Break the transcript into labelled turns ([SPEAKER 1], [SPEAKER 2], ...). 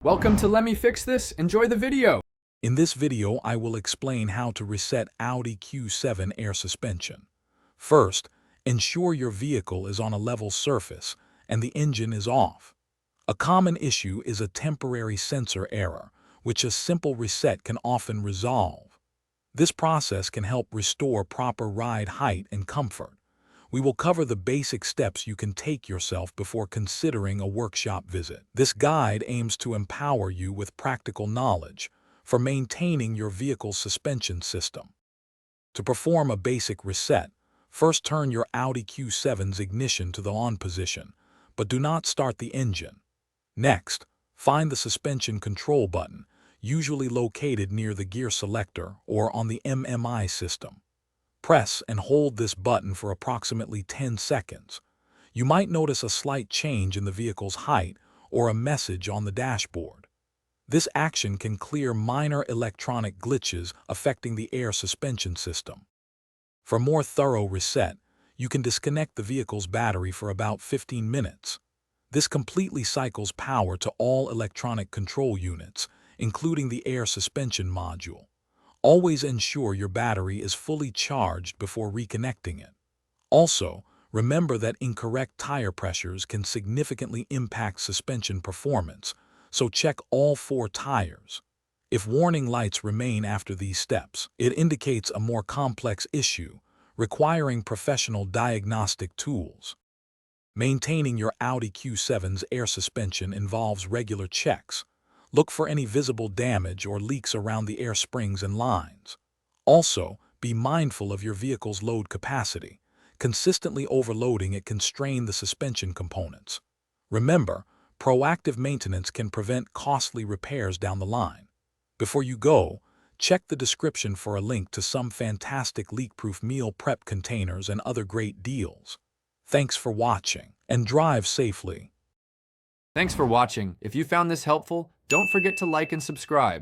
[SPEAKER 1] Welcome to Let Me Fix This. Enjoy the video.
[SPEAKER 2] In this video, I will explain how to reset Audi Q7 air suspension. First, ensure your vehicle is on a level surface and the engine is off. A common issue is a temporary sensor error, which a simple reset can often resolve. This process can help restore proper ride height and comfort. We will cover the basic steps you can take yourself before considering a workshop visit. This guide aims to empower you with practical knowledge for maintaining your vehicle's suspension system. To perform a basic reset, first turn your Audi Q7's ignition to the on position, but do not start the engine. Next, find the suspension control button, usually located near the gear selector or on the MMI system. Press and hold this button for approximately 10 seconds. You might notice a slight change in the vehicle's height or a message on the dashboard. This action can clear minor electronic glitches affecting the air suspension system. For a more thorough reset, you can disconnect the vehicle's battery for about 15 minutes. This completely cycles power to all electronic control units, including the air suspension module. Always ensure your battery is fully charged before reconnecting it. Also, remember that incorrect tire pressures can significantly impact suspension performance, so check all 4 tires. If warning lights remain after these steps, it indicates a more complex issue, requiring professional diagnostic tools. Maintaining your Audi Q7's air suspension involves regular checks. Look for any visible damage or leaks around the air springs and lines. Also, be mindful of your vehicle's load capacity. Consistently overloading it can strain the suspension components. Remember, proactive maintenance can prevent costly repairs down the line. Before you go, check the description for a link to some fantastic leak-proof meal prep containers and other great deals. Thanks for watching, and drive safely.
[SPEAKER 1] Thanks for watching. If you found this helpful, don't forget to like and subscribe.